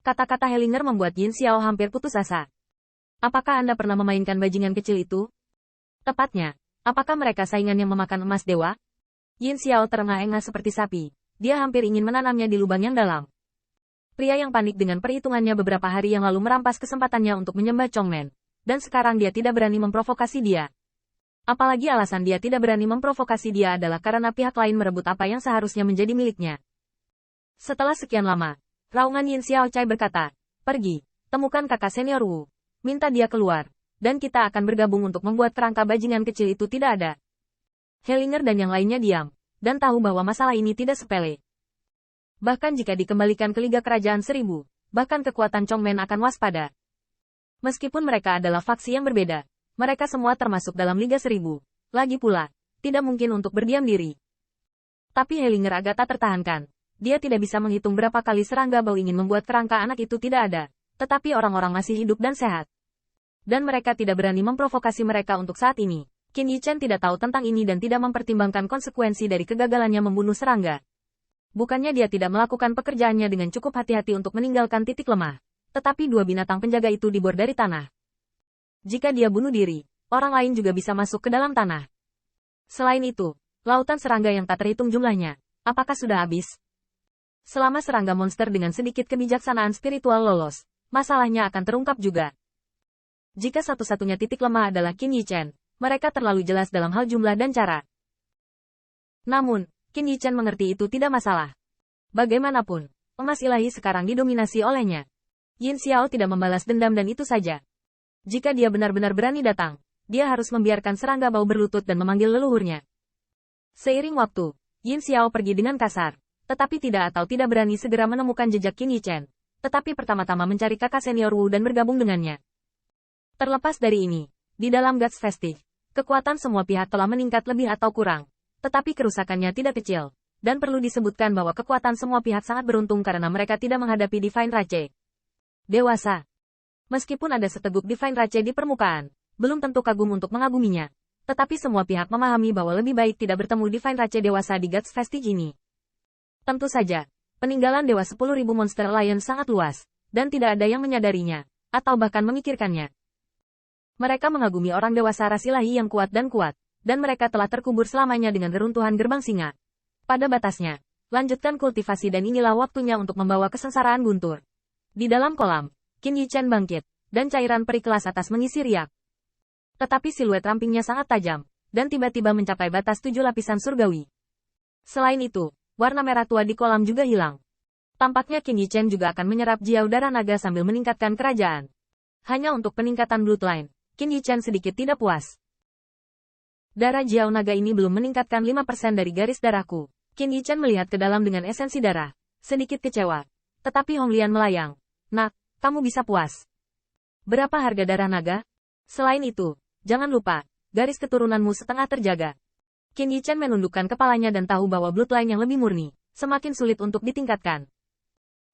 Kata-kata Hellinger membuat Yin Xiao hampir putus asa. Apakah Anda pernah memainkan bajingan kecil itu? Tepatnya, apakah mereka saingan yang memakan emas dewa? Yin Xiao terengah-engah seperti sapi. Dia hampir ingin menanamnya di lubang yang dalam. Pria yang panik dengan perhitungannya beberapa hari yang lalu merampas kesempatannya untuk menyembah Chongmen. Dan sekarang dia tidak berani memprovokasi dia. Apalagi alasan dia tidak berani memprovokasi dia adalah karena pihak lain merebut apa yang seharusnya menjadi miliknya. Setelah sekian lama, raungan Yin Xiao Chai berkata, "Pergi, temukan kakak senior Wu. Minta dia keluar, dan kita akan bergabung untuk membuat kerangka bajingan kecil itu tidak ada." Hellinger dan yang lainnya diam, dan tahu bahwa masalah ini tidak sepele. Bahkan jika dikembalikan ke Liga Kerajaan Seribu, bahkan kekuatan Chongmen akan waspada. Meskipun mereka adalah faksi yang berbeda, mereka semua termasuk dalam Liga Seribu. Lagi pula, tidak mungkin untuk berdiam diri. Tapi Hellinger agak tak tertahankan. Dia tidak bisa menghitung berapa kali serangga bau ingin membuat kerangka anak itu tidak ada. Tetapi orang-orang masih hidup dan sehat. Dan mereka tidak berani memprovokasi mereka untuk saat ini. Qin Yichen tidak tahu tentang ini dan tidak mempertimbangkan konsekuensi dari kegagalannya membunuh serangga. Bukannya dia tidak melakukan pekerjaannya dengan cukup hati-hati untuk meninggalkan titik lemah. Tetapi dua binatang penjaga itu dibor dari tanah. Jika dia bunuh diri, orang lain juga bisa masuk ke dalam tanah. Selain itu, lautan serangga yang tak terhitung jumlahnya. Apakah sudah habis? Selama serangga monster dengan sedikit kebijaksanaan spiritual lolos, masalahnya akan terungkap juga. Jika satu-satunya titik lemah adalah Qin Yichen, mereka terlalu jelas dalam hal jumlah dan cara. Namun, Qin Yichen mengerti itu tidak masalah. Bagaimanapun, emas ilahi sekarang didominasi olehnya. Yin Xiao tidak membalas dendam dan itu saja. Jika dia benar-benar berani datang, dia harus membiarkan serangga bau berlutut dan memanggil leluhurnya. Seiring waktu, Yin Xiao pergi dengan kasar, tetapi tidak berani segera menemukan jejak Qin Yichen, tetapi pertama-tama mencari kakak senior Wu dan bergabung dengannya. Terlepas dari ini, di dalam Guts Festive, kekuatan semua pihak telah meningkat lebih atau kurang, tetapi kerusakannya tidak kecil, dan perlu disebutkan bahwa kekuatan semua pihak sangat beruntung karena mereka tidak menghadapi Divine Rache. Dewasa. Meskipun ada seteguk Divine Rache di permukaan, belum tentu kagum untuk mengaguminya. Tetapi semua pihak memahami bahwa lebih baik tidak bertemu Divine Rache dewasa di Guts Festive ini. Tentu saja, peninggalan Dewa 10.000 Monster Alliance sangat luas, dan tidak ada yang menyadarinya, atau bahkan memikirkannya. Mereka mengagumi orang dewasa ras ilahi yang kuat, dan mereka telah terkubur selamanya dengan reruntuhan gerbang singa. Pada batasnya, lanjutkan kultivasi dan inilah waktunya untuk membawa kesengsaraan guntur. Di dalam kolam, Qin Yichen bangkit, dan cairan peri kelas atas mengisi riak. Tetapi siluet rampingnya sangat tajam, dan tiba-tiba mencapai batas 7 lapisan surgawi. Selain itu, warna merah tua di kolam juga hilang. Tampaknya Qin Yichen juga akan menyerap jiao darah naga sambil meningkatkan kerajaan. Hanya untuk peningkatan bloodline, Qin Yichen sedikit tidak puas. Darah jiao naga ini belum meningkatkan 5% dari garis darahku. Qin Yichen melihat ke dalam dengan esensi darah, sedikit kecewa. Tetapi Hong Lian melayang. "Nak, kamu bisa puas. Berapa harga darah naga? Selain itu, jangan lupa, garis keturunanmu setengah terjaga." Qin Yichen menundukkan kepalanya dan tahu bahwa bloodline yang lebih murni, semakin sulit untuk ditingkatkan.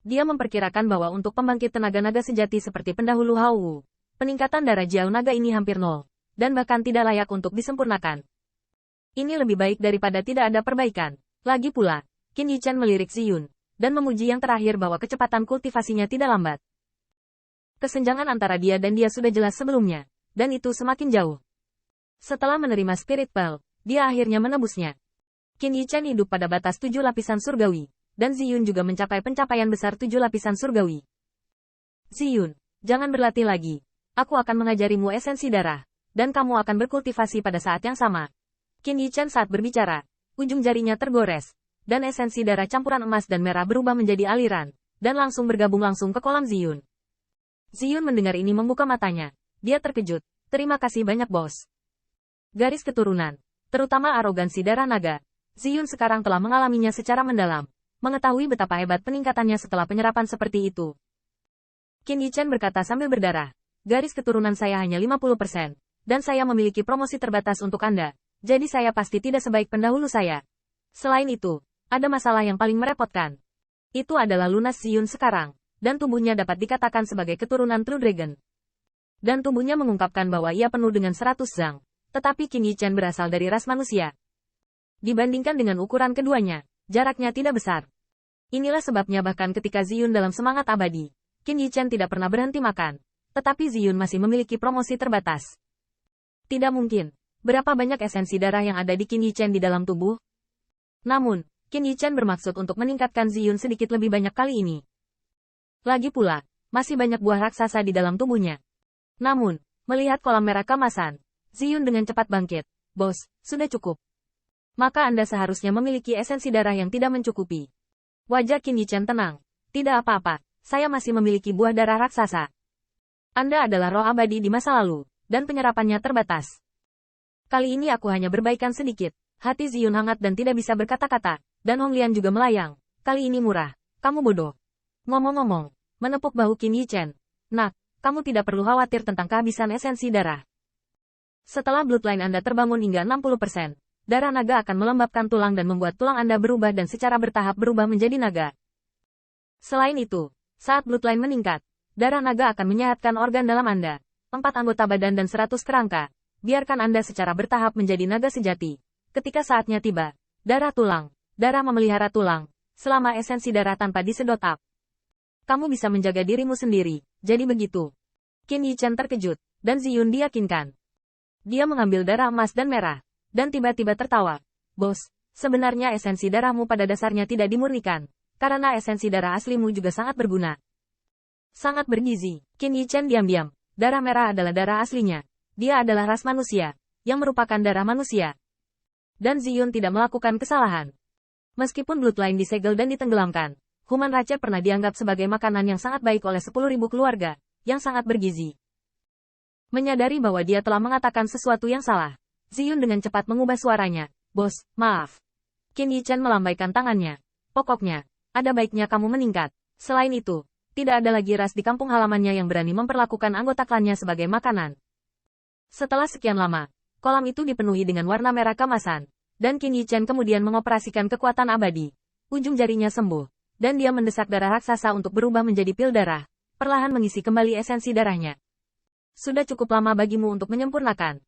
Dia memperkirakan bahwa untuk pembangkit tenaga naga sejati seperti pendahulu Hao Wu, peningkatan darah jiao naga ini hampir nol, dan bahkan tidak layak untuk disempurnakan. Ini lebih baik daripada tidak ada perbaikan. Lagi pula, Qin Yichen melirik Ziyun, dan memuji yang terakhir bahwa kecepatan kultivasinya tidak lambat. Kesenjangan antara dia dan dia sudah jelas sebelumnya, dan itu semakin jauh. Setelah menerima Spirit Pearl, dia akhirnya menebusnya. Qin Yichen hidup pada batas 7 lapisan surgawi, dan Ziyun juga mencapai pencapaian besar 7 lapisan surgawi. "Ziyun, jangan berlatih lagi. Aku akan mengajarimu esensi darah, dan kamu akan berkultivasi pada saat yang sama." Qin Yichen saat berbicara, ujung jarinya tergores, dan esensi darah campuran emas dan merah berubah menjadi aliran, dan langsung bergabung langsung ke kolam Ziyun. Ziyun mendengar ini membuka matanya. Dia terkejut. "Terima kasih banyak bos." Garis keturunan, terutama arogansi darah naga, Ziyun sekarang telah mengalaminya secara mendalam, mengetahui betapa hebat peningkatannya setelah penyerapan seperti itu. Qin Yichen berkata sambil berdarah, "Garis keturunan saya hanya 50%, dan saya memiliki promosi terbatas untuk Anda, jadi saya pasti tidak sebaik pendahulu saya. Selain itu, ada masalah yang paling merepotkan. Itu adalah lunas Ziyun sekarang, dan tubuhnya dapat dikatakan sebagai keturunan True Dragon." Dan tubuhnya mengungkapkan bahwa ia penuh dengan 100 zang, tetapi Qin Yichen berasal dari ras manusia. Dibandingkan dengan ukuran keduanya, jaraknya tidak besar. Inilah sebabnya bahkan ketika Ziyun dalam semangat abadi, Qin Yichen tidak pernah berhenti makan. Tetapi Ziyun masih memiliki promosi terbatas. Tidak mungkin. Berapa banyak esensi darah yang ada di Qin Yichen di dalam tubuh? Namun, Qin Yichen bermaksud untuk meningkatkan Ziyun sedikit lebih banyak kali ini. Lagi pula, masih banyak buah raksasa di dalam tubuhnya. Namun, melihat kolam merah kemasan, Ziyun dengan cepat bangkit. Bos, sudah cukup. Maka Anda seharusnya memiliki esensi darah yang tidak mencukupi. Wajah Qin Yichen tenang. Tidak apa-apa, saya masih memiliki buah darah raksasa. Anda adalah roh abadi di masa lalu, dan penyerapannya terbatas. Kali ini aku hanya berbaikan sedikit. Hati Ziyun hangat dan tidak bisa berkata-kata, dan Hong Lian juga melayang. Kali ini murah, kamu bodoh. Ngomong-ngomong, menepuk bahu Qin Yichen. Nak, kamu tidak perlu khawatir tentang kehabisan esensi darah. Setelah bloodline Anda terbangun hingga 60%, darah naga akan melembabkan tulang dan membuat tulang Anda berubah dan secara bertahap berubah menjadi naga. Selain itu, saat bloodline meningkat, darah naga akan menyehatkan organ dalam Anda, 4 anggota badan dan 100 kerangka. Biarkan Anda secara bertahap menjadi naga sejati. Ketika saatnya tiba, darah tulang, darah memelihara tulang, selama esensi darah tanpa disedot up. Kamu bisa menjaga dirimu sendiri, jadi begitu. Qin Yichen terkejut, dan Ziyun diyakinkan. Dia mengambil darah emas dan merah, dan tiba-tiba tertawa. Bos, sebenarnya esensi darahmu pada dasarnya tidak dimurnikan, karena esensi darah aslimu juga sangat berguna. Sangat bergizi. Qin Yichen diam-diam. Darah merah adalah darah aslinya. Dia adalah ras manusia, yang merupakan darah manusia. Dan Ziyun tidak melakukan kesalahan. Meskipun bloodline disegel dan ditenggelamkan, Human Rache pernah dianggap sebagai makanan yang sangat baik oleh 10.000 keluarga, yang sangat bergizi. Menyadari bahwa dia telah mengatakan sesuatu yang salah, Ziyun dengan cepat mengubah suaranya. Bos, maaf. Qin Yichen melambaikan tangannya. Pokoknya, ada baiknya kamu meningkat. Selain itu, tidak ada lagi ras di kampung halamannya yang berani memperlakukan anggota klannya sebagai makanan. Setelah sekian lama, kolam itu dipenuhi dengan warna merah kemasan, dan Qin Yichen kemudian mengoperasikan kekuatan abadi. Ujung jarinya sembuh, dan dia mendesak darah raksasa untuk berubah menjadi pil darah, perlahan mengisi kembali esensi darahnya. Sudah cukup lama bagimu untuk menyempurnakan.